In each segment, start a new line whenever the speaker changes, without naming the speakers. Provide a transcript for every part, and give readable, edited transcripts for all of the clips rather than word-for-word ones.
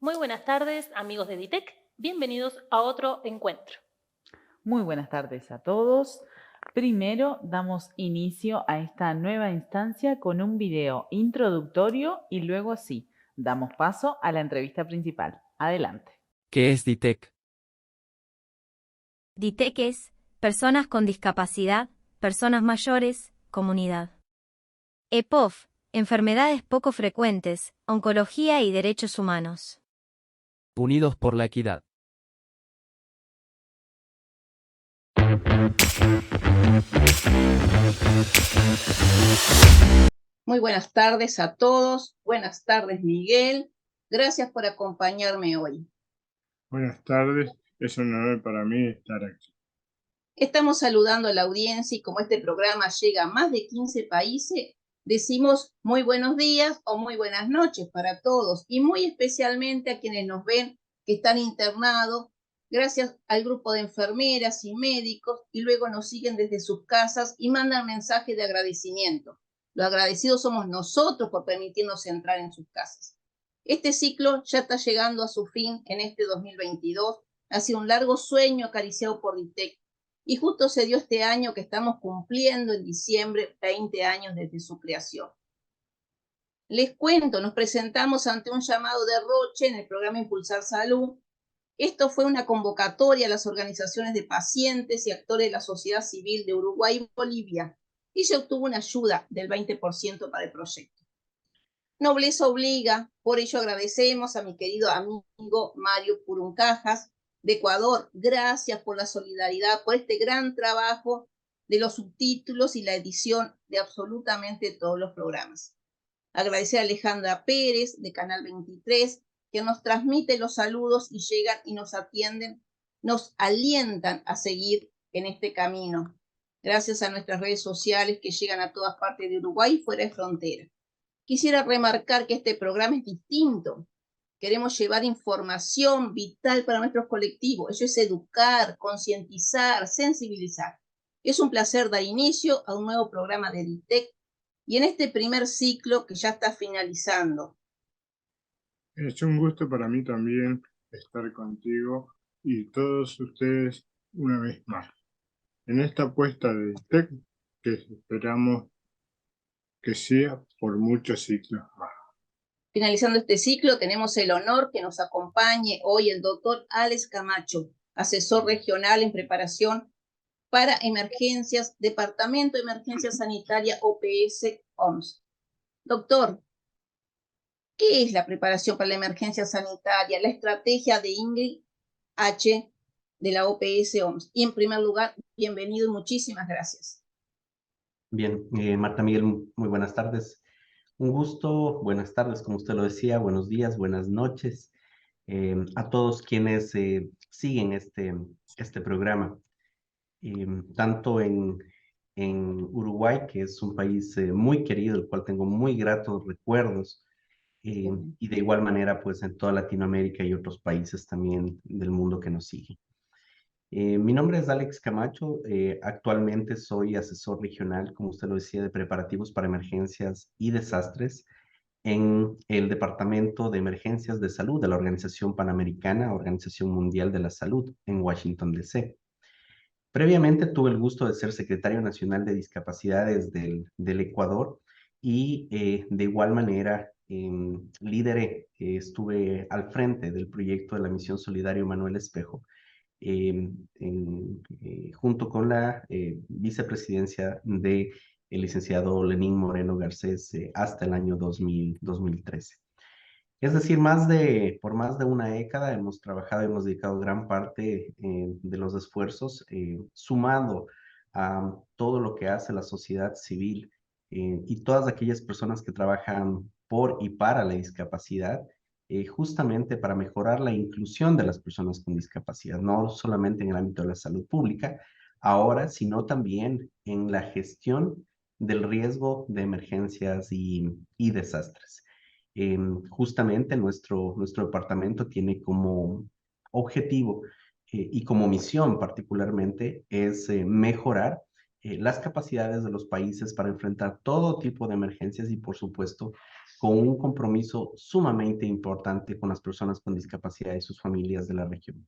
Muy buenas tardes, amigos de DITEC. Bienvenidos a otro encuentro.
Muy buenas tardes a todos. Primero damos inicio a esta nueva instancia con un video introductorio y luego sí, damos paso a la entrevista principal. Adelante.
¿Qué es DITEC?
DITEC es personas con discapacidad, personas mayores, comunidad. EPOF, enfermedades poco frecuentes, oncología y derechos humanos.
Unidos por la equidad.
Muy buenas tardes a todos. Buenas tardes, Miguel. Gracias por acompañarme hoy.
Buenas tardes. Es un honor para mí estar aquí.
Estamos saludando a la audiencia y como este programa llega a más de 15 países, decimos muy buenos días o muy buenas noches para todos y muy especialmente a quienes nos ven que están internados, gracias al grupo de enfermeras y médicos y luego nos siguen desde sus casas y mandan mensajes de agradecimiento. Los agradecidos somos nosotros por permitirnos entrar en sus casas. Este ciclo ya está llegando a su fin en este 2022. Ha sido un largo sueño acariciado por DITEC. Y justo se dio este año que estamos cumpliendo en diciembre 20 años desde su creación. Les cuento, nos presentamos ante un llamado de Roche en el programa Impulsar Salud. Esto fue una convocatoria a las organizaciones de pacientes y actores de la sociedad civil de Uruguay y Bolivia, y se obtuvo una ayuda del 20% para el proyecto. Nobleza obliga, por ello agradecemos a mi querido amigo Mario Puruncajas, de Ecuador. Gracias por la solidaridad, por este gran trabajo de los subtítulos y la edición de absolutamente todos los programas. Agradecer a Alejandra Pérez, de Canal 23, que nos transmite los saludos y llegan y nos atienden, nos alientan a seguir en este camino. Gracias a nuestras redes sociales que llegan a todas partes de Uruguay y fuera de frontera. Quisiera remarcar que este programa es distinto. Queremos llevar información vital para nuestros colectivos. Eso es educar, concientizar, sensibilizar. Es un placer dar inicio a un nuevo programa de DITEC y en este primer ciclo que ya está finalizando.
Es un gusto para mí también estar contigo y todos ustedes una vez más. En esta apuesta de DITEC que esperamos que sea por muchos ciclos más.
Finalizando este ciclo, tenemos el honor que nos acompañe hoy el doctor Alex Camacho, asesor regional en preparación para emergencias, Departamento de Emergencia Sanitaria OPS OMS. Doctor, ¿qué es la preparación para la emergencia sanitaria? La estrategia de Ingrid H. de la OPS OMS. Y en primer lugar, bienvenido y muchísimas gracias.
Bien, Marta Miguel, muy buenas tardes. Un gusto, buenas tardes, como usted lo decía, buenos días, buenas noches a todos quienes siguen este programa. Tanto en Uruguay, que es un país muy querido, el cual tengo muy gratos recuerdos, y de igual manera, pues en toda Latinoamérica y otros países también del mundo que nos siguen. Mi nombre es Alex Camacho, actualmente soy asesor regional, como usted lo decía, de preparativos para emergencias y desastres en el Departamento de Emergencias de Salud de la Organización Panamericana, Organización Mundial de la Salud, en Washington, D.C. Previamente tuve el gusto de ser secretario nacional de discapacidades del Ecuador y de igual manera lideré, estuve al frente del proyecto de la Misión Solidario Manuel Espejo, junto con la vicepresidencia de el licenciado Lenín Moreno Garcés hasta el año 2013. Es decir, por más de una década hemos trabajado, hemos dedicado gran parte de los esfuerzos, sumando a todo lo que hace la sociedad civil y todas aquellas personas que trabajan por y para la discapacidad, justamente para mejorar la inclusión de las personas con discapacidad, no solamente en el ámbito de la salud pública, ahora, sino también en la gestión del riesgo de emergencias y desastres. Justamente nuestro departamento tiene como objetivo y como misión particularmente es mejorar las capacidades de los países para enfrentar todo tipo de emergencias y, por supuesto, con un compromiso sumamente importante con las personas con discapacidad y sus familias de la región.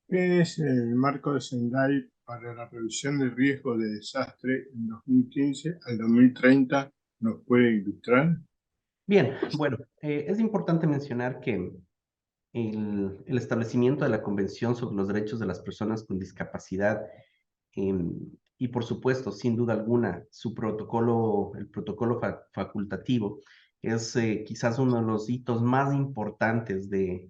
¿Qué es el marco de Sendai para la reducción del riesgo de desastre en 2015 al 2030? ¿Nos puede ilustrar?
Bien, bueno, es importante mencionar que el establecimiento de la Convención sobre los Derechos de las Personas con Discapacidad y por supuesto, sin duda alguna, su protocolo, el protocolo facultativo, es quizás uno de los hitos más importantes de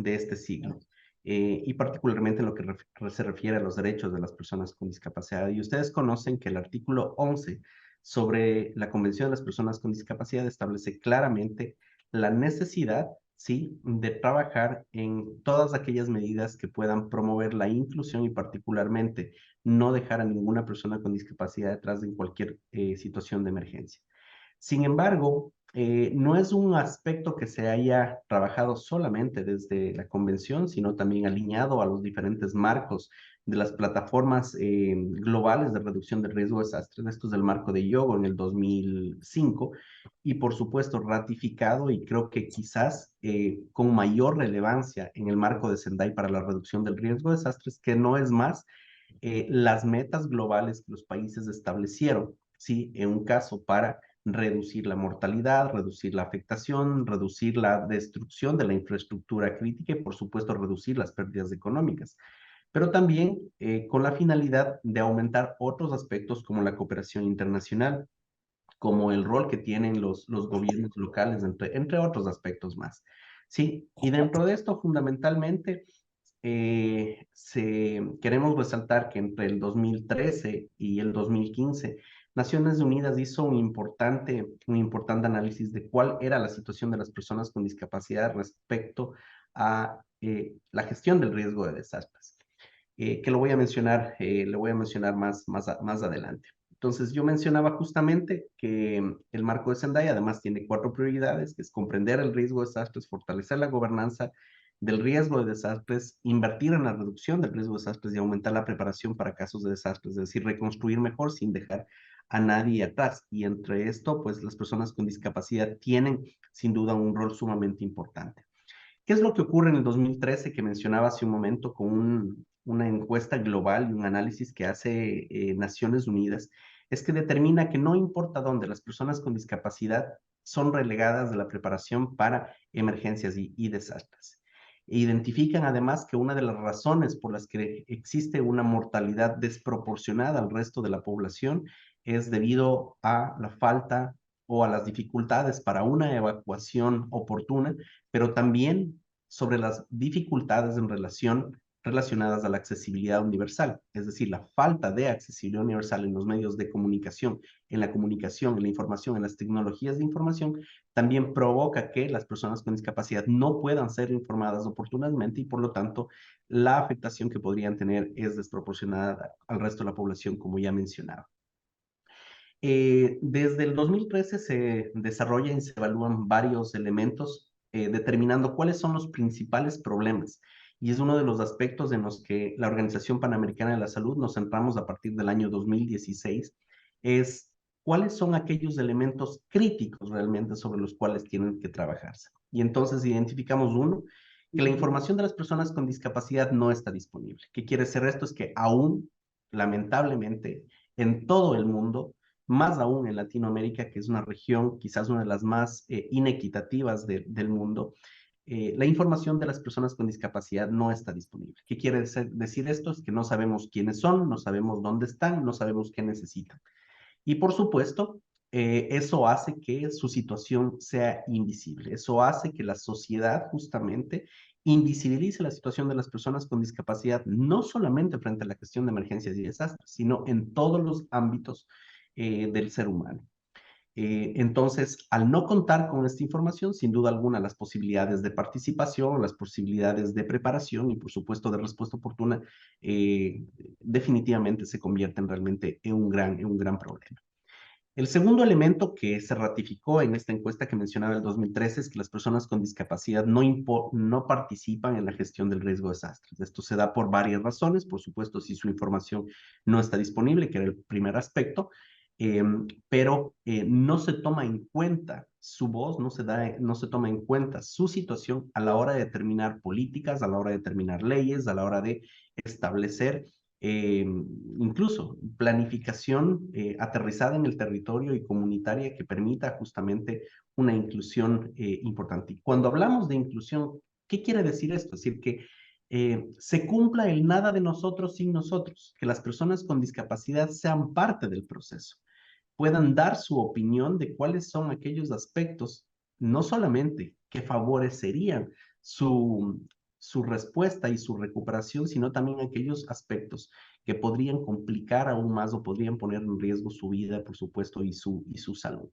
este siglo, y particularmente en lo que se refiere a los derechos de las personas con discapacidad. Y ustedes conocen que el artículo 11 sobre la Convención de las Personas con Discapacidad establece claramente la necesidad, ¿sí?, de trabajar en todas aquellas medidas que puedan promover la inclusión y particularmente no dejar a ninguna persona con discapacidad detrás en cualquier situación de emergencia. Sin embargo, no es un aspecto que se haya trabajado solamente desde la convención, sino también alineado a los diferentes marcos de las plataformas globales de reducción del riesgo de desastres. Esto es del marco de Hyogo en el 2005 y por supuesto ratificado y creo que quizás con mayor relevancia en el marco de Sendai para la reducción del riesgo de desastres, que no es más las metas globales que los países establecieron, ¿sí?, en un caso para reducir la mortalidad, reducir la afectación, reducir la destrucción de la infraestructura crítica y, por supuesto, reducir las pérdidas económicas, pero también con la finalidad de aumentar otros aspectos como la cooperación internacional, como el rol que tienen los gobiernos locales, entre otros aspectos más. Sí, y dentro de esto, fundamentalmente, queremos resaltar que entre el 2013 y el 2015, Naciones Unidas hizo un importante análisis de cuál era la situación de las personas con discapacidad respecto a la gestión del riesgo de desastres, que lo voy a mencionar, más adelante. Entonces, yo mencionaba justamente que el marco de Sendai además tiene 4 prioridades, que es comprender el riesgo de desastres, fortalecer la gobernanza del riesgo de desastres, invertir en la reducción del riesgo de desastres y aumentar la preparación para casos de desastres, es decir, reconstruir mejor sin dejar a nadie atrás. Y entre esto, pues las personas con discapacidad tienen sin duda un rol sumamente importante. ¿Qué es lo que ocurre en el 2013 que mencionaba hace un momento con una encuesta global y un análisis que hace Naciones Unidas? Es que determina que no importa dónde, las personas con discapacidad son relegadas de la preparación para emergencias y desastres. Identifican además que una de las razones por las que existe una mortalidad desproporcionada al resto de la población es debido a la falta o a las dificultades para una evacuación oportuna, pero también sobre las dificultades relacionadas a la accesibilidad universal, es decir, la falta de accesibilidad universal en los medios de comunicación, en la comunicación, en la información, en las tecnologías de información, también provoca que las personas con discapacidad no puedan ser informadas oportunamente y por lo tanto la afectación que podrían tener es desproporcionada al resto de la población, como ya mencionaba. Desde el 2013 se desarrollan y se evalúan varios elementos determinando cuáles son los principales problemas. Y es uno de los aspectos en los que la Organización Panamericana de la Salud nos centramos a partir del año 2016, es cuáles son aquellos elementos críticos realmente sobre los cuales tienen que trabajarse. Y entonces identificamos uno, que la información de las personas con discapacidad no está disponible. ¿Qué quiere decir esto? Es que aún, lamentablemente, en todo el mundo, más aún en Latinoamérica, que es una región quizás una de las más inequitativas del mundo, la información de las personas con discapacidad no está disponible. ¿Qué quiere decir esto? Es que no sabemos quiénes son, no sabemos dónde están, no sabemos qué necesitan. Y por supuesto, eso hace que su situación sea invisible. Eso hace que la sociedad justamente invisibilice la situación de las personas con discapacidad, no solamente frente a la gestión de emergencias y desastres, sino en todos los ámbitos del ser humano. Entonces, al no contar con esta información, sin duda alguna, las posibilidades de participación, las posibilidades de preparación y, por supuesto, de respuesta oportuna, definitivamente se convierten realmente en un gran problema. El segundo elemento que se ratificó en esta encuesta que mencionaba el 2013 es que las personas con discapacidad no participan en la gestión del riesgo de desastres. Esto se da por varias razones, por supuesto, si su información no está disponible, que era el primer aspecto, pero no se toma en cuenta su voz, no se toma en cuenta su situación a la hora de determinar políticas, a la hora de determinar leyes, a la hora de establecer incluso planificación aterrizada en el territorio y comunitaria que permita justamente una inclusión importante. Y cuando hablamos de inclusión, ¿qué quiere decir esto? Es decir, que se cumpla el nada de nosotros sin nosotros, que las personas con discapacidad sean parte del proceso, puedan dar su opinión de cuáles son aquellos aspectos, no solamente que favorecerían su respuesta y su recuperación, sino también aquellos aspectos que podrían complicar aún más o podrían poner en riesgo su vida, por supuesto, y su salud.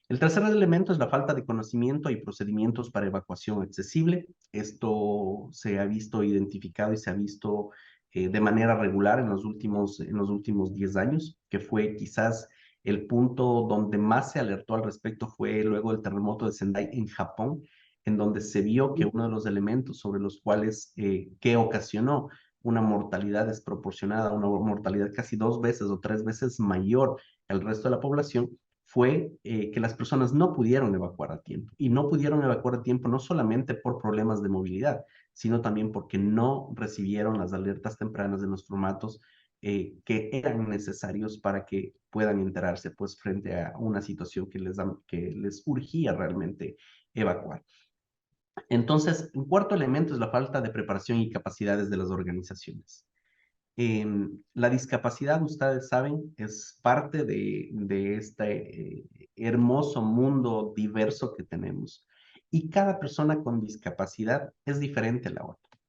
El tercer elemento es la falta de conocimiento y procedimientos para evacuación accesible. Esto se ha visto identificado y se ha visto de manera regular en los últimos 10 años, que fue quizás el punto donde más se alertó al respecto fue luego del terremoto de Sendai en Japón, en donde se vio que uno de los elementos sobre los cuales que ocasionó una mortalidad desproporcionada, una mortalidad casi 2 veces o 3 veces mayor al resto de la población, fue que las personas no pudieron evacuar a tiempo. Y no pudieron evacuar a tiempo no solamente por problemas de movilidad, sino también porque no recibieron las alertas tempranas de los formatos que eran necesarios para que puedan enterarse pues frente a una situación que les urgía realmente evacuar. Entonces, un cuarto elemento es la falta de preparación y capacidades de las organizaciones. La discapacidad, ustedes saben, es parte de este hermoso mundo diverso que tenemos. Y cada persona con discapacidad es diferente a la otra.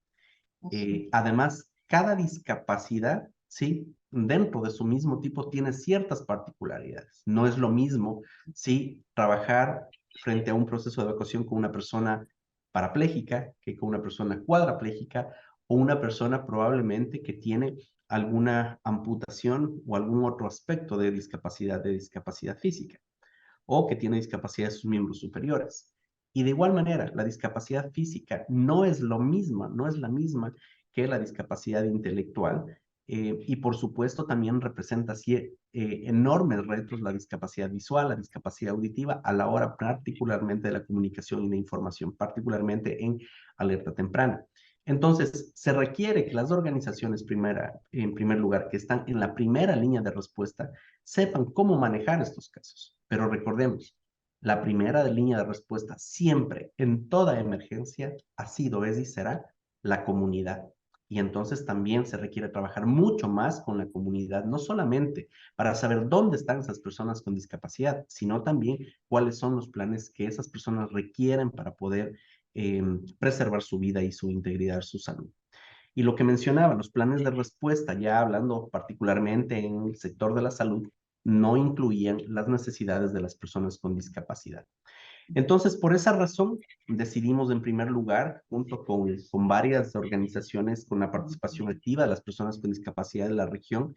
Además, cada discapacidad, ¿sí? Dentro de su mismo tipo tiene ciertas particularidades. No es lo mismo, ¿sí? Trabajar frente a un proceso de evacuación con una persona parapléjica que con una persona cuadrapléjica o una persona probablemente que tiene alguna amputación o algún otro aspecto de discapacidad física o que tiene discapacidad de sus miembros superiores. Y de igual manera, la discapacidad física no es la misma que la discapacidad intelectual, y por supuesto también representa enormes retos la discapacidad visual, la discapacidad auditiva a la hora particularmente de la comunicación y de información, particularmente en alerta temprana. Entonces, se requiere que las organizaciones en primer lugar, que están en la primera línea de respuesta, sepan cómo manejar estos casos. Pero recordemos, la primera línea de respuesta siempre, en toda emergencia, ha sido, es y será la comunidad. Y entonces también se requiere trabajar mucho más con la comunidad, no solamente para saber dónde están esas personas con discapacidad, sino también cuáles son los planes que esas personas requieren para poder preservar su vida y su integridad, su salud. Y lo que mencionaba, los planes de respuesta, ya hablando particularmente en el sector de la salud, no incluían las necesidades de las personas con discapacidad. Entonces, por esa razón, decidimos en primer lugar, junto con varias organizaciones con la participación activa de las personas con discapacidad de la región,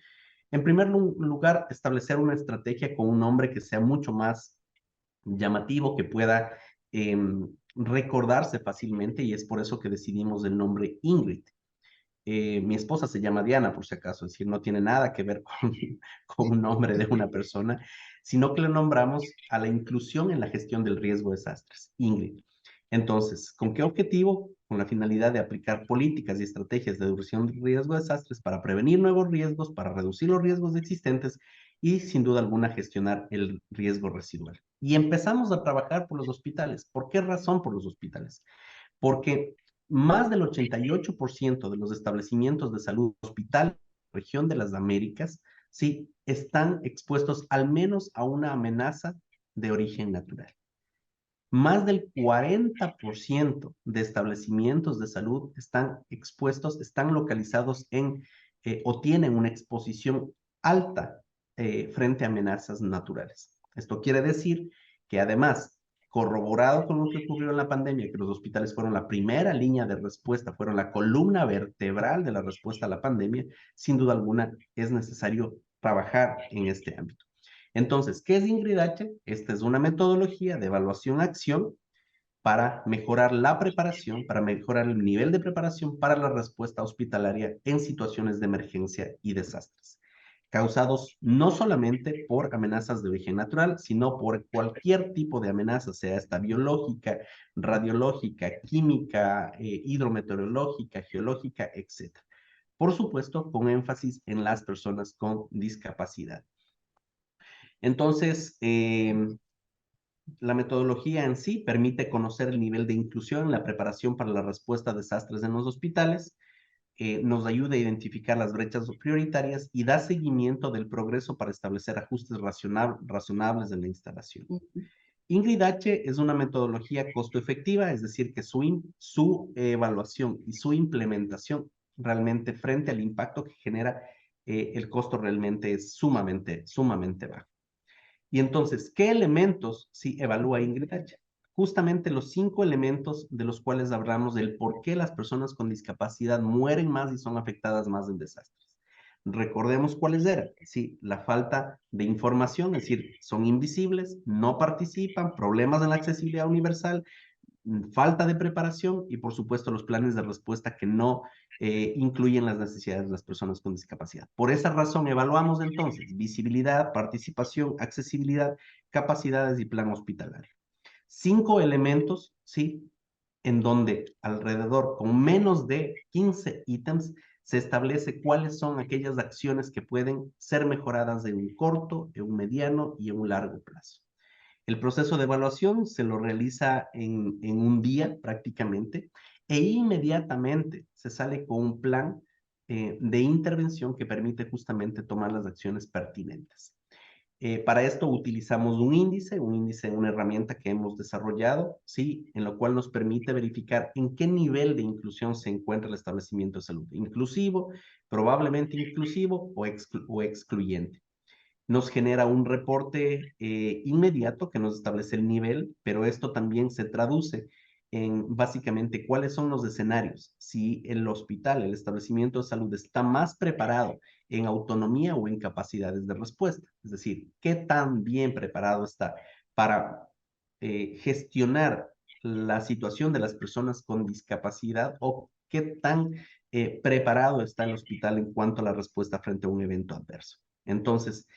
en primer lugar, establecer una estrategia con un nombre que sea mucho más llamativo, que pueda recordarse fácilmente, y es por eso que decidimos el nombre Ingrid. Mi esposa se llama Diana, por si acaso, es decir, no tiene nada que ver con un nombre de una persona, sino que le nombramos a la inclusión en la gestión del riesgo de desastres, Ingrid. Entonces, ¿con qué objetivo? Con la finalidad de aplicar políticas y estrategias de reducción de riesgo de desastres para prevenir nuevos riesgos, para reducir los riesgos existentes y, sin duda alguna, gestionar el riesgo residual. Y empezamos a trabajar por los hospitales. ¿Por qué razón por los hospitales? Porque más del 88% de los establecimientos de salud hospital en la región de las Américas, sí, están expuestos al menos a una amenaza de origen natural. Más del 40% de establecimientos de salud están expuestos, están localizados o tienen una exposición alta frente a amenazas naturales. Esto quiere decir que además, corroborado con lo que ocurrió en la pandemia, que los hospitales fueron la primera línea de respuesta, fueron la columna vertebral de la respuesta a la pandemia, sin duda alguna es necesario trabajar en este ámbito. Entonces, ¿qué es INGRID-H? Esta es una metodología de evaluación-acción para mejorar la preparación, para mejorar el nivel de preparación para la respuesta hospitalaria en situaciones de emergencia y desastres, causados no solamente por amenazas de origen natural, sino por cualquier tipo de amenaza, sea esta biológica, radiológica, química, hidrometeorológica, geológica, etc. Por supuesto, con énfasis en las personas con discapacidad. Entonces, la metodología en sí permite conocer el nivel de inclusión en la preparación para la respuesta a desastres en los hospitales, nos ayuda a identificar las brechas prioritarias y da seguimiento del progreso para establecer ajustes razonables en la instalación. INGRID-H es una metodología costo efectiva, es decir, que su evaluación y su implementación realmente frente al impacto que genera, el costo realmente es sumamente bajo. Y entonces, ¿qué elementos sí evalúa INGRID-H? Justamente los 5 elementos de los cuales hablamos del por qué las personas con discapacidad mueren más y son afectadas más en desastres. Recordemos cuáles eran. Sí, la falta de información, es decir, son invisibles, no participan, problemas en la accesibilidad universal, falta de preparación y, por supuesto, los planes de respuesta que no incluyen las necesidades de las personas con discapacidad. Por esa razón, evaluamos entonces visibilidad, participación, accesibilidad, capacidades y plan hospitalario. 5 elementos, ¿sí? En donde alrededor, con menos de 15 ítems, se establece cuáles son aquellas acciones que pueden ser mejoradas en un corto, en un mediano y en un largo plazo. El proceso de evaluación se lo realiza en un día prácticamente e inmediatamente se sale con un plan de intervención que permite justamente tomar las acciones pertinentes. Para esto utilizamos un índice, una herramienta que hemos desarrollado, ¿sí? En lo cual nos permite verificar en qué nivel de inclusión se encuentra el establecimiento de salud. Inclusivo, probablemente inclusivo o excluyente. Nos genera un reporte inmediato que nos establece el nivel, pero esto también se traduce en básicamente cuáles son los escenarios, si el hospital, el establecimiento de salud está más preparado en autonomía o en capacidades de respuesta, es decir, qué tan bien preparado está para gestionar la situación de las personas con discapacidad o qué tan preparado está el hospital en cuanto a la respuesta frente a un evento adverso. Entonces,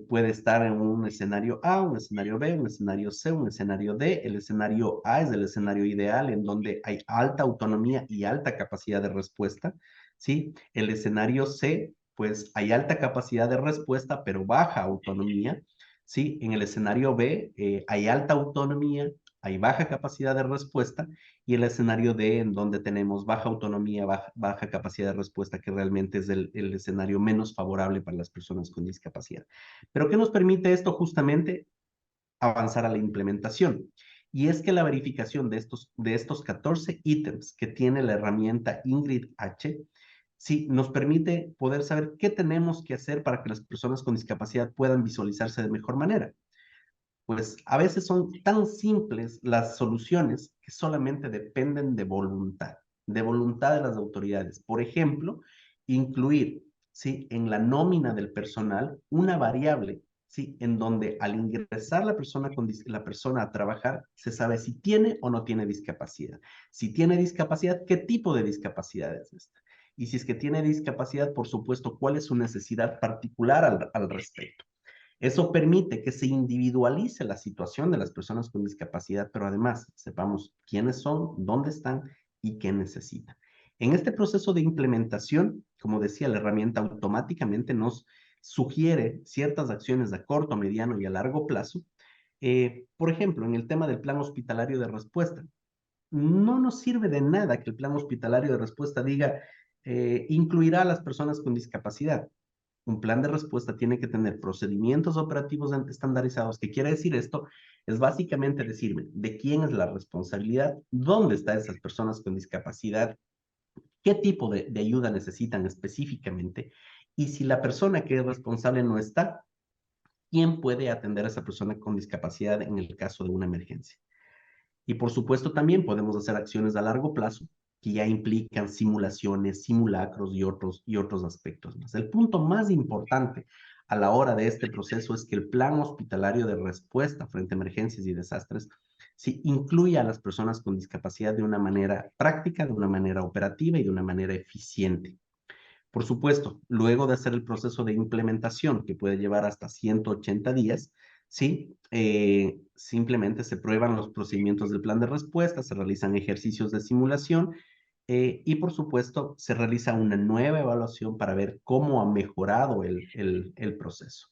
puede estar en un escenario A, un escenario B, un escenario C, un escenario D. El escenario A es el escenario ideal en donde hay alta autonomía y alta capacidad de respuesta, ¿sí? El escenario C, pues hay alta capacidad de respuesta, pero baja autonomía, ¿sí? En el escenario B hay alta autonomía, hay baja capacidad de respuesta, y el escenario D, en donde tenemos baja autonomía, baja capacidad de respuesta, que realmente es el escenario menos favorable para las personas con discapacidad. Pero ¿qué nos permite esto? Justamente avanzar a la implementación. Y es que la verificación de estos 14 ítems que tiene la herramienta INGRID-H, sí, nos permite poder saber qué tenemos que hacer para que las personas con discapacidad puedan visualizarse de mejor manera. Pues a veces son tan simples las soluciones que solamente dependen de voluntad de las autoridades. Por ejemplo, incluir, ¿sí? En la nómina del personal una variable, ¿sí? En donde al ingresar la persona a trabajar, se sabe si tiene o no tiene discapacidad. Si tiene discapacidad, ¿qué tipo de discapacidad es esta? Y si es que tiene discapacidad, por supuesto, ¿cuál es su necesidad particular al respecto? Eso permite que se individualice la situación de las personas con discapacidad, pero además sepamos quiénes son, dónde están y qué necesitan. En este proceso de implementación, como decía, la herramienta automáticamente nos sugiere ciertas acciones a corto, mediano y a largo plazo. Por ejemplo, en el tema del plan hospitalario de respuesta, no nos sirve de nada que el plan hospitalario de respuesta diga incluirá a las personas con discapacidad. Un plan de respuesta tiene que tener procedimientos operativos estandarizados. ¿Qué quiere decir esto? Es básicamente decirme de quién es la responsabilidad, dónde están esas personas con discapacidad, qué tipo de ayuda necesitan específicamente, y si la persona que es responsable no está, ¿quién puede atender a esa persona con discapacidad en el caso de una emergencia? Y por supuesto también podemos hacer acciones a largo plazo que ya implican simulaciones, simulacros y otros aspectos más. El punto más importante a la hora de este proceso es que el plan hospitalario de respuesta frente a emergencias y desastres sí incluye a las personas con discapacidad de una manera práctica, de una manera operativa y de una manera eficiente. Por supuesto, luego de hacer el proceso de implementación, que puede llevar hasta 180 días, ¿sí? Simplemente se prueban los procedimientos del plan de respuesta, se realizan ejercicios de simulación y, por supuesto, se realiza una nueva evaluación para ver cómo ha mejorado el proceso.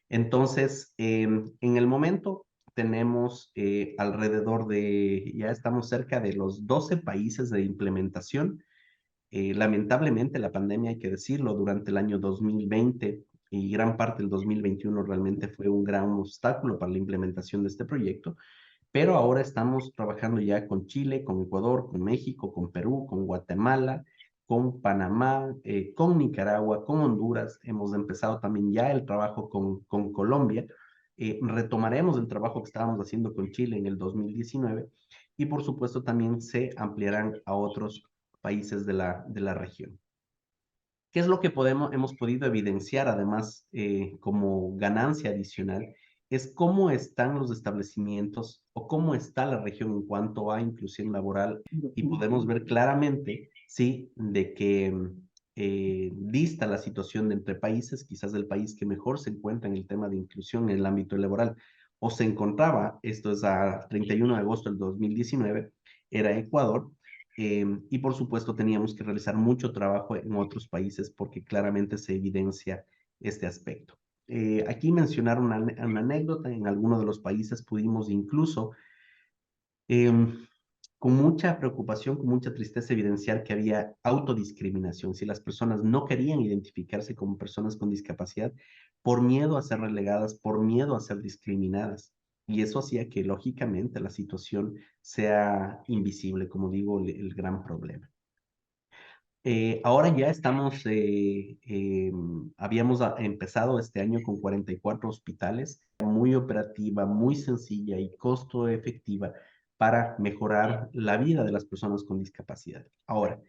Entonces, en el momento tenemos alrededor de, ya estamos cerca de los 12 países de implementación. Lamentablemente la pandemia, hay que decirlo, durante el año 2020 y gran parte del 2021 realmente fue un gran obstáculo para la implementación de este proyecto, pero ahora estamos trabajando ya con Chile, con Ecuador, con México, con Perú, con Guatemala, con Panamá, con Nicaragua, con Honduras. Hemos empezado también ya el trabajo con Colombia. Retomaremos el trabajo que estábamos haciendo con Chile en el 2019 y por supuesto también se ampliarán a otros países de la región. ¿Qué es lo que hemos podido evidenciar además como ganancia adicional? Es cómo están los establecimientos o cómo está la región en cuanto a inclusión laboral y podemos ver claramente, sí, de que dista la situación de entre países, quizás el país que mejor se encuentra en el tema de inclusión en el ámbito laboral o se encontraba, esto es a 31 de agosto del 2019, era Ecuador. Y por supuesto teníamos que realizar mucho trabajo en otros países porque claramente se evidencia este aspecto. Aquí mencionar una anécdota, en algunos de los países pudimos incluso con mucha preocupación, con mucha tristeza evidenciar que había autodiscriminación, si las personas no querían identificarse como personas con discapacidad por miedo a ser relegadas, por miedo a ser discriminadas. Y eso hacía que lógicamente la situación sea invisible, como digo, el gran problema. Ahora ya estamos, habíamos empezado este año con 44 hospitales, muy operativa, muy sencilla y costo efectiva para mejorar la vida de las personas con discapacidad. Ahora,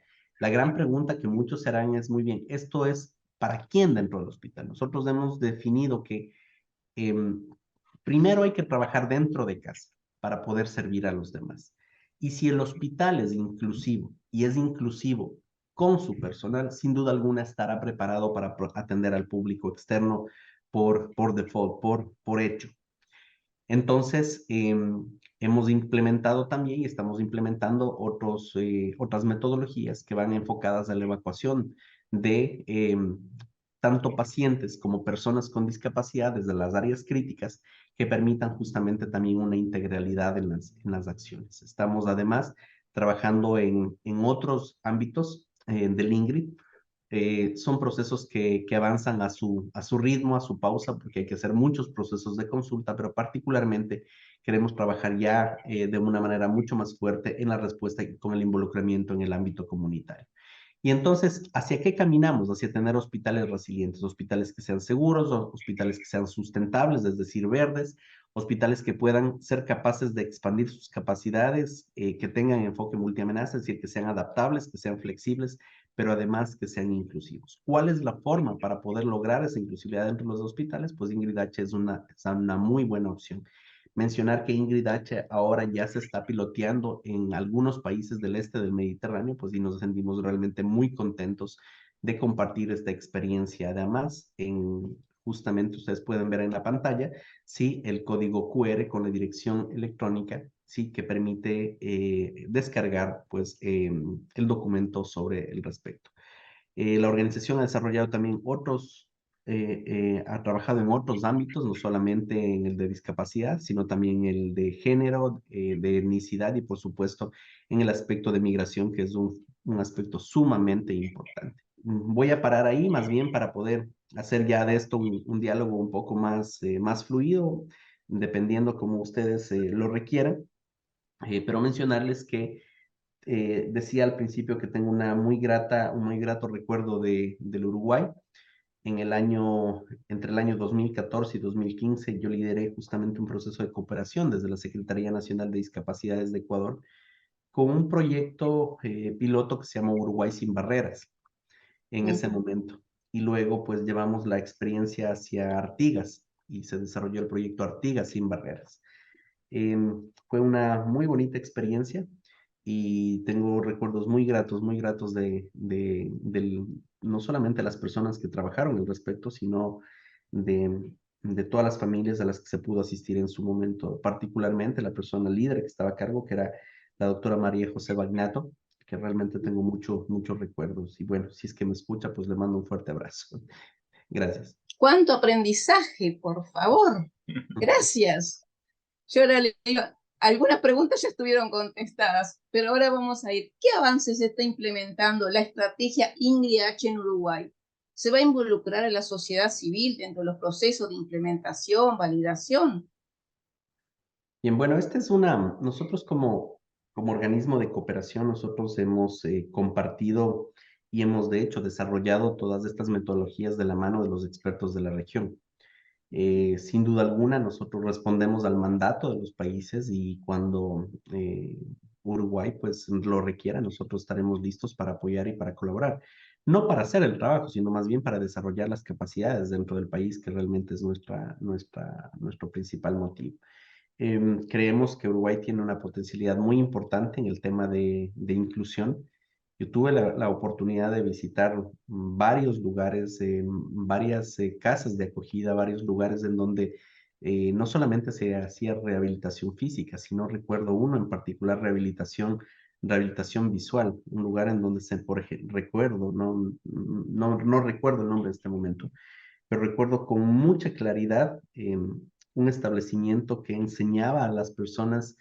la gran pregunta que muchos se harán es, muy bien, ¿esto es para quién dentro del hospital? Nosotros hemos definido que primero hay que trabajar dentro de casa para poder servir a los demás. Y si el hospital es inclusivo y es inclusivo con su personal, sin duda alguna estará preparado para atender al público externo por default, por hecho. Entonces, hemos implementado también y estamos implementando otras metodologías que van enfocadas a la evacuación de tanto pacientes como personas con discapacidad desde las áreas críticas que permitan justamente también una integralidad en las acciones. Estamos además trabajando en otros ámbitos del INGRID. Son procesos que avanzan a su ritmo, a su pausa, porque hay que hacer muchos procesos de consulta, pero particularmente queremos trabajar ya de una manera mucho más fuerte en la respuesta con el involucramiento en el ámbito comunitario. Y entonces, ¿hacia qué caminamos? Hacia tener hospitales resilientes, hospitales que sean seguros, hospitales que sean sustentables, es decir, verdes, hospitales que puedan ser capaces de expandir sus capacidades, que tengan enfoque multiamenaza, es decir, que sean adaptables, que sean flexibles, pero además que sean inclusivos. ¿Cuál es la forma para poder lograr esa inclusividad dentro de los hospitales? Pues Ingrid H es una muy buena opción. Mencionar que Ingrid H ahora ya se está piloteando en algunos países del este del Mediterráneo, pues y nos sentimos realmente muy contentos de compartir esta experiencia. Además, justamente ustedes pueden ver en la pantalla, sí, el código QR con la dirección electrónica, sí, que permite descargar, pues, el documento sobre el respecto. La organización ha desarrollado también ha trabajado en otros ámbitos, no solamente en el de discapacidad, sino también en el de género, de etnicidad y por supuesto en el aspecto de migración, que es un aspecto sumamente importante. Voy a parar ahí más bien para poder hacer ya de esto un diálogo un poco más fluido, dependiendo como ustedes lo requieran, pero mencionarles que decía al principio que tengo un muy grato recuerdo del Uruguay. Entre el año 2014 y 2015, yo lideré justamente un proceso de cooperación desde la Secretaría Nacional de Discapacidades de Ecuador con un proyecto piloto que se llama Uruguay sin Barreras en ese momento. y luego pues llevamos la experiencia hacia Artigas y se desarrolló el proyecto Artigas sin barreras. Fue una muy bonita experiencia y tengo recuerdos muy gratos no solamente las personas que trabajaron al respecto, sino de, de todas las familias a las que se pudo asistir en su momento, particularmente la persona líder que estaba a cargo, que era la doctora María José Bagnato, que realmente tengo muchos recuerdos. Y bueno, si es que me escucha, pues le mando un fuerte abrazo. Gracias.
¡Cuánto aprendizaje, por favor! Gracias. Yo ahora le digo, algunas preguntas ya estuvieron contestadas, pero ahora vamos a ir. ¿Qué avances está implementando la estrategia INGRIH en Uruguay? ¿Se va a involucrar a la sociedad civil dentro de los procesos de implementación, validación?
Bien, bueno, nosotros como organismo de cooperación, nosotros hemos compartido y hemos de hecho desarrollado todas estas metodologías de la mano de los expertos de la región. Sin duda alguna, nosotros respondemos al mandato de los países y cuando Uruguay pues lo requiera, nosotros estaremos listos para apoyar y para colaborar. No para hacer el trabajo, sino más bien para desarrollar las capacidades dentro del país, que realmente es nuestro principal motivo. Creemos que Uruguay tiene una potencialidad muy importante en el tema de inclusión. Yo tuve la oportunidad de visitar varios lugares, varias casas de acogida, varios lugares en donde no solamente se hacía rehabilitación física, sino recuerdo uno en particular, rehabilitación visual, un lugar en donde recuerdo, no recuerdo el nombre en este momento, pero recuerdo con mucha claridad un establecimiento que enseñaba a las personas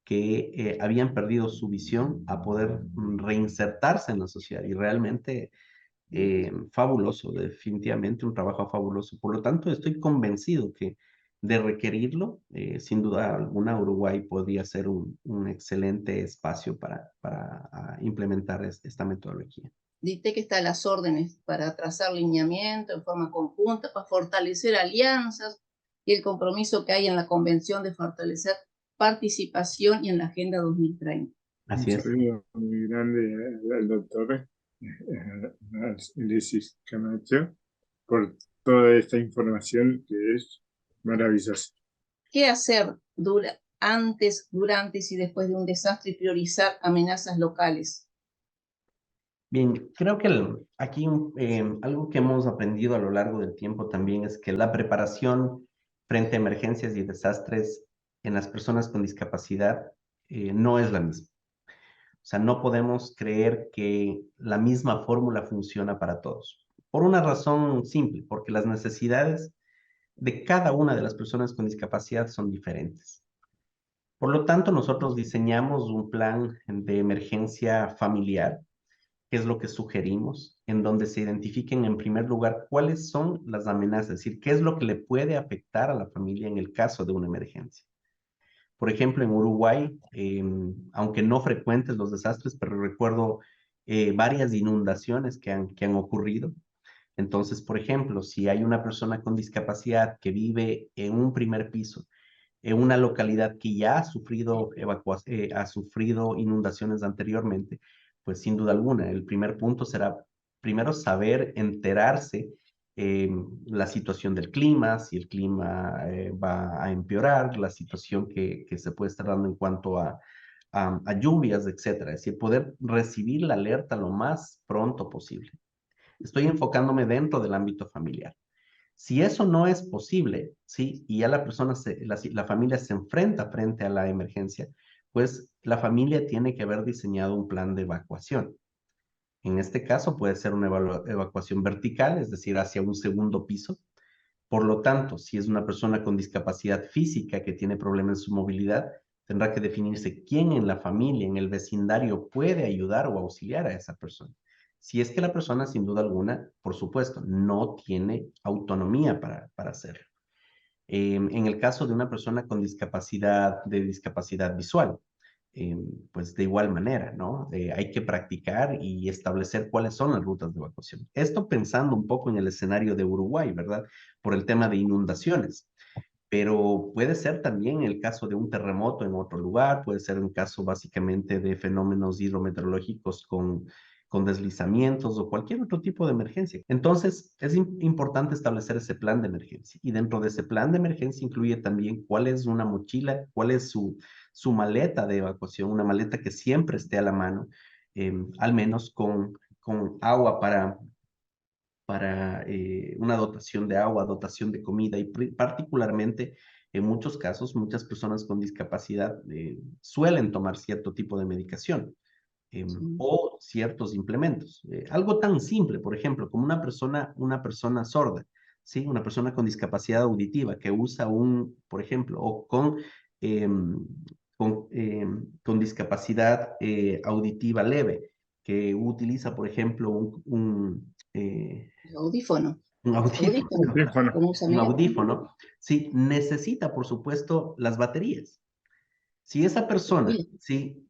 que habían perdido su visión a poder reinsertarse en la sociedad y realmente fabuloso, definitivamente un trabajo fabuloso. Por lo tanto, estoy convencido que de requerirlo, sin duda alguna, Uruguay podría ser un excelente espacio para implementar esta metodología.
Dite que está a las órdenes para trazar lineamiento en forma conjunta, para fortalecer alianzas y el compromiso que hay en la Convención de fortalecer participación y en la Agenda 2030.
Así es.
Un saludo muy grande al doctor Alexis Camacho por toda esta información que es maravillosa.
¿Qué hacer antes, durante y después de un desastre y priorizar amenazas locales?
Bien, creo que aquí algo que hemos aprendido a lo largo del tiempo también es que la preparación frente a emergencias y desastres en las personas con discapacidad no es la misma. O sea, no podemos creer que la misma fórmula funciona para todos. Por una razón simple, porque las necesidades de cada una de las personas con discapacidad son diferentes. Por lo tanto, nosotros diseñamos un plan de emergencia familiar, que es lo que sugerimos, en donde se identifiquen en primer lugar cuáles son las amenazas, es decir, qué es lo que le puede afectar a la familia en el caso de una emergencia. Por ejemplo, en Uruguay, aunque no frecuentes los desastres, pero recuerdo varias inundaciones que han ocurrido. Entonces, por ejemplo, si hay una persona con discapacidad que vive en un primer piso, en una localidad que ya ha sufrido inundaciones anteriormente, pues sin duda alguna, el primer punto será primero saber enterarse la situación del clima, si el clima va a empeorar, la situación que se puede estar dando en cuanto a lluvias, etcétera. Es decir, poder recibir la alerta lo más pronto posible. Estoy enfocándome dentro del ámbito familiar. Si eso no es posible, ¿sí? Y ya la familia se enfrenta frente a la emergencia, pues la familia tiene que haber diseñado un plan de evacuación. En este caso puede ser una evacuación vertical, es decir, hacia un segundo piso. Por lo tanto, si es una persona con discapacidad física que tiene problemas en su movilidad, tendrá que definirse quién en la familia, en el vecindario, puede ayudar o auxiliar a esa persona. Si es que la persona, sin duda alguna, por supuesto, no tiene autonomía para hacerlo. En el caso de una persona con discapacidad visual, pues de igual manera, ¿no? Hay que practicar y establecer cuáles son las rutas de evacuación. Esto pensando un poco en el escenario de Uruguay, ¿verdad? Por el tema de inundaciones. Pero puede ser también el caso de un terremoto en otro lugar, puede ser un caso básicamente de fenómenos hidrometeorológicos con con deslizamientos o cualquier otro tipo de emergencia. Entonces, es importante establecer ese plan de emergencia. Y dentro de ese plan de emergencia incluye también cuál es una mochila, cuál es su maleta de evacuación, una maleta que siempre esté a la mano, al menos con agua para una dotación de agua, dotación de comida y particularmente en muchos casos, muchas personas con discapacidad suelen tomar cierto tipo de medicación o ciertos implementos. Algo tan simple, por ejemplo, como una persona sorda, ¿sí? Una persona con discapacidad auditiva que usa por ejemplo, o con discapacidad auditiva leve, que utiliza, por ejemplo,
Audífono.
un audífono,
Audífono.
¿Cómo usa
un
mi-
audífono, sí, necesita, por supuesto, las baterías. Si esa persona,
Pilas.
sí,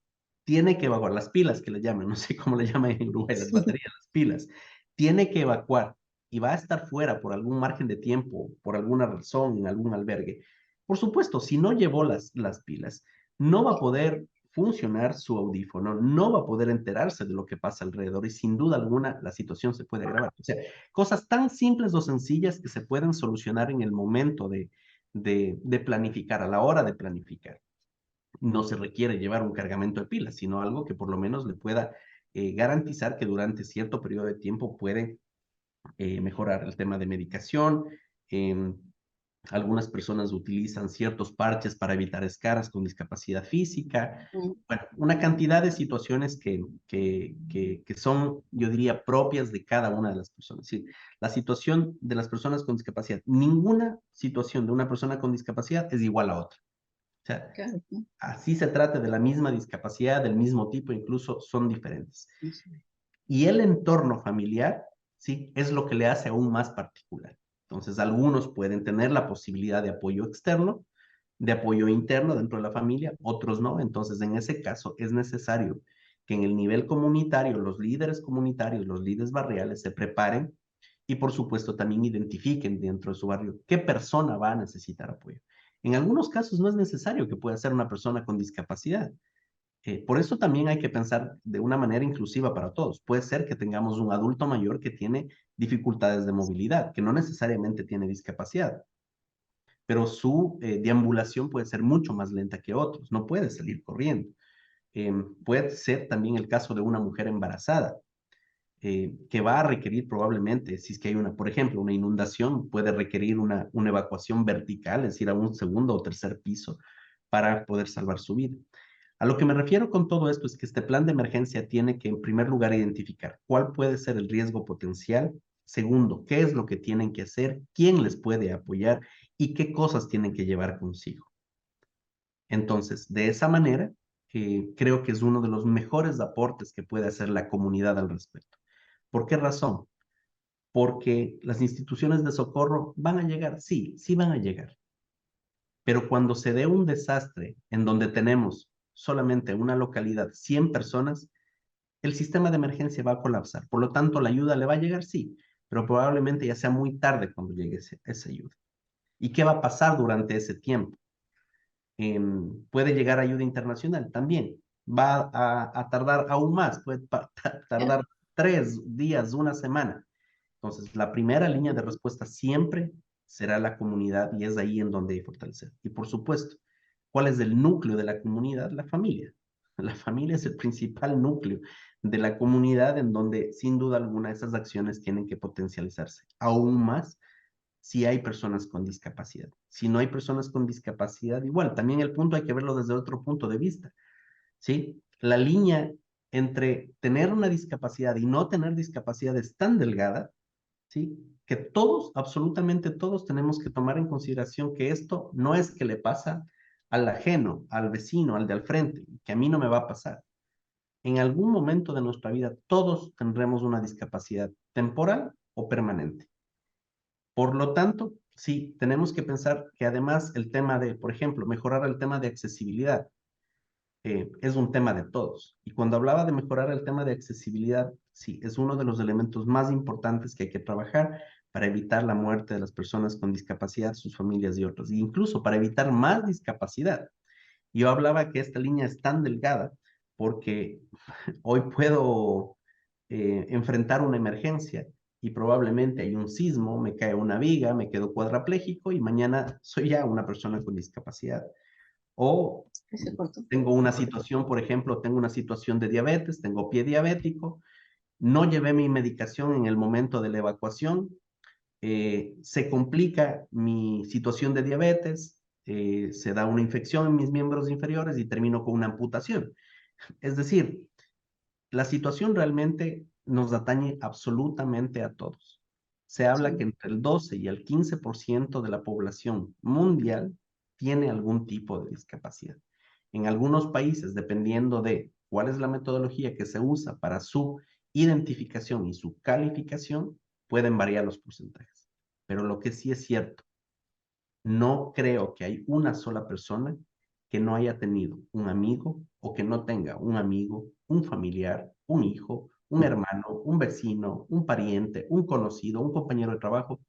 tiene que evacuar, las pilas que le llaman, no sé cómo le llaman en Uruguay, las baterías, las pilas, tiene que evacuar y va a estar fuera por algún margen de tiempo, por alguna razón, en algún albergue. Por supuesto, si no llevó las pilas, no va a poder funcionar su audífono, no va a poder enterarse de lo que pasa alrededor y sin duda alguna la situación se puede agravar. O sea, cosas tan simples o sencillas que se pueden solucionar en el momento de planificar, a la hora de planificar. No se requiere llevar un cargamento de pilas, sino algo que por lo menos le pueda garantizar que durante cierto periodo de tiempo puede mejorar el tema de medicación. Algunas personas utilizan ciertos parches para evitar escaras con discapacidad física. Bueno, una cantidad de situaciones que son, yo diría, propias de cada una de las personas. Sí, la situación de las personas con discapacidad, ninguna situación de una persona con discapacidad es igual a otra. O sea,
Claro, ¿no?
así se trata de la misma discapacidad, del mismo tipo, incluso son diferentes.
Eso.
Y el entorno familiar, sí, es lo que le hace aún más particular. Entonces, algunos pueden tener la posibilidad de apoyo externo, de apoyo interno dentro de la familia, otros no. Entonces, en ese caso, es necesario que en el nivel comunitario, los líderes barriales se preparen y, por supuesto, también identifiquen dentro de su barrio qué persona va a necesitar apoyo. En algunos casos no es necesario que pueda ser una persona con discapacidad. Por eso también hay que pensar de una manera inclusiva para todos. Puede ser que tengamos un adulto mayor que tiene dificultades de movilidad, que no necesariamente tiene discapacidad, pero su deambulación puede ser mucho más lenta que otros, no puede salir corriendo. Puede ser también el caso de una mujer embarazada, que va a requerir probablemente, si es que hay por ejemplo, una inundación, puede requerir una evacuación vertical, es decir, a un segundo o tercer piso para poder salvar su vida. A lo que me refiero con todo esto es que este plan de emergencia tiene que, en primer lugar, identificar cuál puede ser el riesgo potencial. Segundo, qué es lo que tienen que hacer, quién les puede apoyar y qué cosas tienen que llevar consigo. Entonces, de esa manera, creo que es uno de los mejores aportes que puede hacer la comunidad al respecto. ¿Por qué razón? Porque las instituciones de socorro van a llegar, sí, sí van a llegar. Pero cuando se dé un desastre en donde tenemos solamente una localidad, 100 personas, el sistema de emergencia va a colapsar. Por lo tanto, la ayuda le va a llegar, sí, pero probablemente ya sea muy tarde cuando llegue esa ayuda. ¿Y qué va a pasar durante ese tiempo? Puede llegar ayuda internacional también. Va a tardar aún más, puede tardar 3 días, una semana. Entonces, la primera línea de respuesta siempre será la comunidad y es ahí en donde hay que fortalecer. Y por supuesto, ¿cuál es el núcleo de la comunidad? La familia. La familia es el principal núcleo de la comunidad en donde sin duda alguna esas acciones tienen que potencializarse aún más si hay personas con discapacidad. Si no hay personas con discapacidad, igual, también el punto hay que verlo desde otro punto de vista, ¿sí? La línea entre tener una discapacidad y no tener discapacidad es tan delgada, ¿sí? Que todos, absolutamente todos, tenemos que tomar en consideración que esto no es que le pasa al ajeno, al vecino, al de al frente, que a mí no me va a pasar. En algún momento de nuestra vida todos tendremos una discapacidad temporal o permanente. Por lo tanto, sí, tenemos que pensar que además el tema de, por ejemplo, mejorar el tema de accesibilidad es un tema de todos. Y cuando hablaba de mejorar el tema de accesibilidad, sí, es uno de los elementos más importantes que hay que trabajar para evitar la muerte de las personas con discapacidad, sus familias y otros, e incluso para evitar más discapacidad. Yo hablaba que esta línea es tan delgada porque hoy puedo enfrentar una emergencia y probablemente hay un sismo, me cae una viga, me quedo cuadrapléjico y mañana soy ya una persona con discapacidad. O tengo una situación, por ejemplo, tengo una situación de diabetes, tengo pie diabético, no llevé mi medicación en el momento de la evacuación, se complica mi situación de diabetes, se da una infección en mis miembros inferiores y termino con una amputación. Es decir, la situación realmente nos atañe absolutamente a todos. Se habla que entre el 12 y el 15% de la población mundial tiene algún tipo de discapacidad. En algunos países, dependiendo de cuál es la metodología que se usa para su identificación y su calificación, pueden variar los porcentajes. Pero lo que sí es cierto, no creo que hay una sola persona que no haya tenido un amigo o que no tenga un amigo, un familiar, un hijo, un hermano, un vecino, un pariente, un conocido, un compañero de trabajo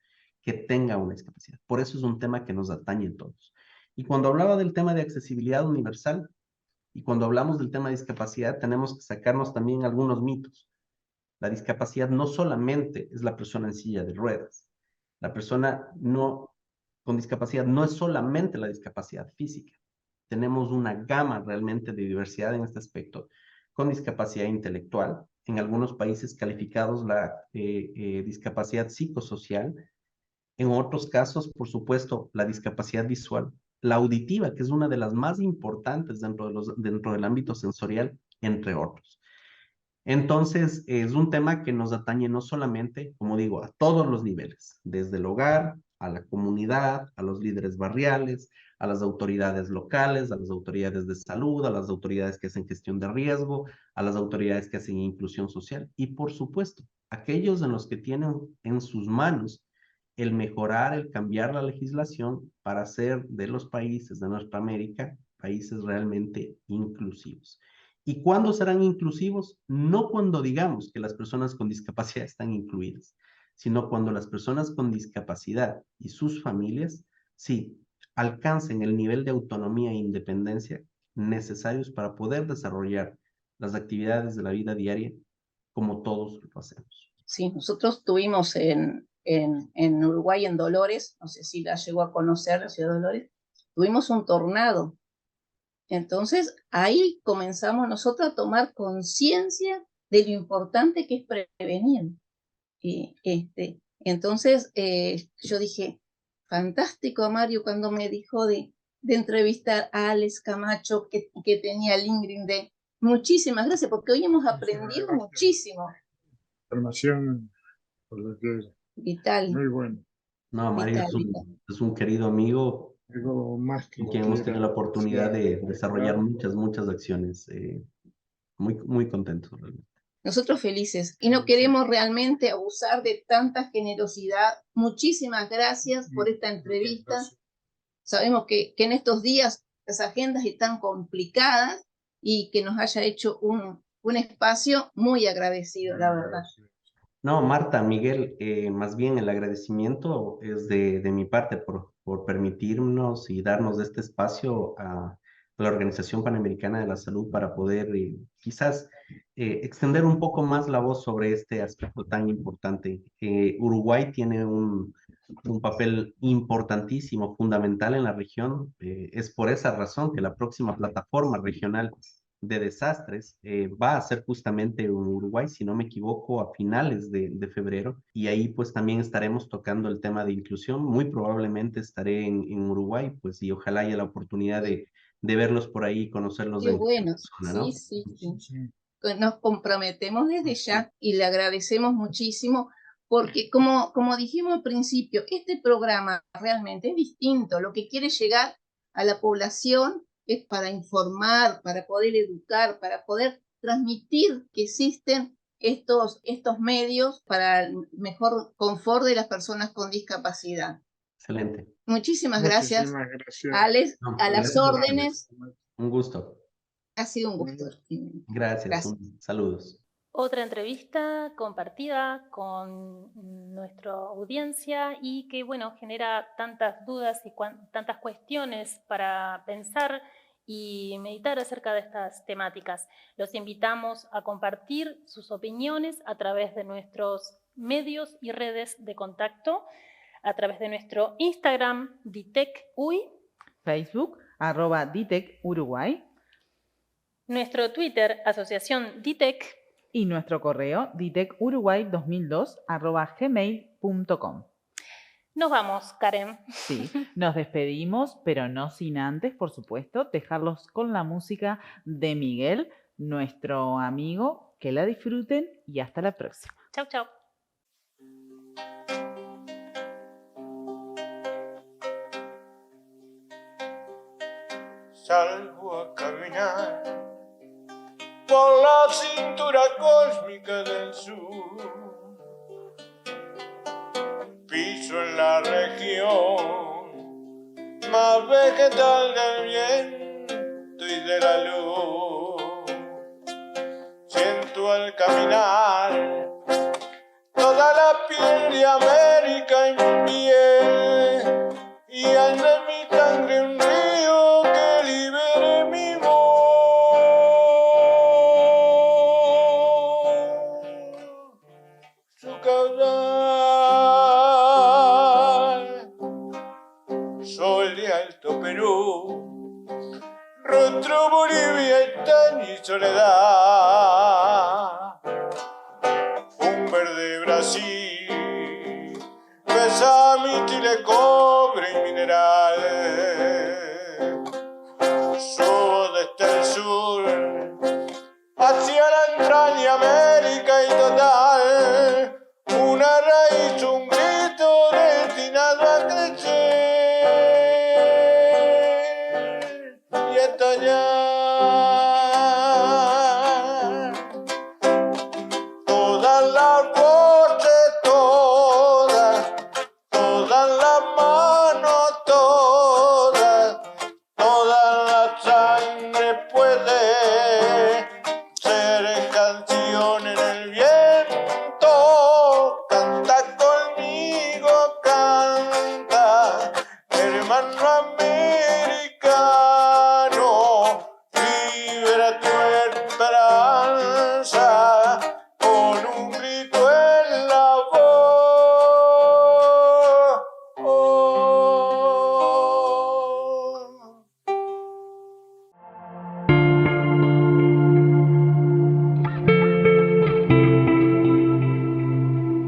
que tenga una discapacidad. Por eso es un tema que nos atañe a todos. Y cuando hablaba del tema de accesibilidad universal y cuando hablamos del tema de discapacidad, tenemos que sacarnos también algunos mitos. La discapacidad no solamente es la persona en silla de ruedas. La persona con discapacidad no es solamente la discapacidad física. Tenemos una gama realmente de diversidad en este aspecto, con discapacidad intelectual, en algunos países calificados la discapacidad psicosocial, en otros casos, por supuesto, la discapacidad visual, la auditiva, que es una de las más importantes dentro del ámbito sensorial, entre otros. Entonces, es un tema que nos atañe no solamente, como digo, a todos los niveles, desde el hogar, a la comunidad, a los líderes barriales, a las autoridades locales, a las autoridades de salud, a las autoridades que hacen gestión de riesgo, a las autoridades que hacen inclusión social y, por supuesto, aquellos en los que tienen en sus manos el mejorar, el cambiar la legislación para hacer de los países de nuestra América países realmente inclusivos. ¿Y cuándo serán inclusivos? No cuando digamos que las personas con discapacidad están incluidas, sino cuando las personas con discapacidad y sus familias, sí, alcancen el nivel de autonomía e independencia necesarios para poder desarrollar las actividades de la vida diaria como todos lo hacemos.
Sí, nosotros tuvimos en Uruguay, en Dolores, no sé si la llegó a conocer, la ciudad de Dolores, tuvimos un tornado. Entonces, ahí comenzamos nosotros a tomar conciencia de lo importante que es prevenir. Entonces, yo dije, fantástico, Mario, cuando me dijo de entrevistar a Alex Camacho, que tenía el LinkedIn de... Muchísimas gracias, porque hoy hemos aprendido muchísimo.
Información por lo que
Vital.
muy bueno.
No, Mario es un querido amigo
Algo más que
con quien hemos tenido la oportunidad de desarrollar muchas acciones. Muy contentos realmente.
Nosotros felices y no queremos realmente abusar de tanta generosidad. Muchísimas gracias por esta entrevista. Sabemos que en estos días las agendas están complicadas y que nos haya hecho un espacio muy agradecido, la verdad.
No, Marta, Miguel, más bien el agradecimiento es de mi parte por permitirnos y darnos este espacio a la Organización Panamericana de la Salud para poder quizás extender un poco más la voz sobre este aspecto tan importante. Uruguay tiene un papel importantísimo, fundamental en la región. Es por esa razón que la próxima plataforma regional de desastres va a ser justamente en Uruguay, si no me equivoco, a finales de febrero. Y ahí pues también estaremos tocando el tema de inclusión. Muy probablemente estaré en Uruguay, pues y ojalá haya la oportunidad de verlos por ahí y conocerlos
Qué
en
bueno,
persona, ¿no?
sí. Nos comprometemos desde ya y le agradecemos muchísimo porque como dijimos al principio, este programa realmente es distinto. Lo que quiere llegar a la población es para informar, para poder educar, para poder transmitir que existen estos medios para el mejor confort de las personas con discapacidad.
Excelente.
Muchísimas gracias, Alex,
No,
a las órdenes.
Un gusto.
Ha sido un gusto.
Gracias. Saludos.
Otra entrevista compartida con nuestra audiencia y que, bueno, genera tantas dudas y tantas cuestiones para pensar y meditar acerca de estas temáticas. Los invitamos a compartir sus opiniones a través de nuestros medios y redes de contacto, a través de nuestro Instagram, DITEC-UI,
Facebook, @DITEC Uruguay,
nuestro Twitter, Asociación DITEC,
y nuestro correo ditecuruguay2002@gmail.com.
Nos vamos, Karen.
Sí, nos despedimos, pero no sin antes, por supuesto, dejarlos con la música de Miguel, nuestro amigo. Que la disfruten y hasta la próxima.
Chau, chau.
Salgo a caminar por la cintura cósmica del sur. Piso en la región más vegetal del viento y de la luz. Siento al caminar toda la piel de América en mi piel y hay de mi sangre un río que libere mi voz. Su caudal, sol de Alto Perú, rostro Bolivia, estaño y soledad. Un verde Brasil, pesa mítile, cobre y mineral. Subo desde el sur hacia la entraña América y total. Una raíz, un grito destinado a crecer y estallar.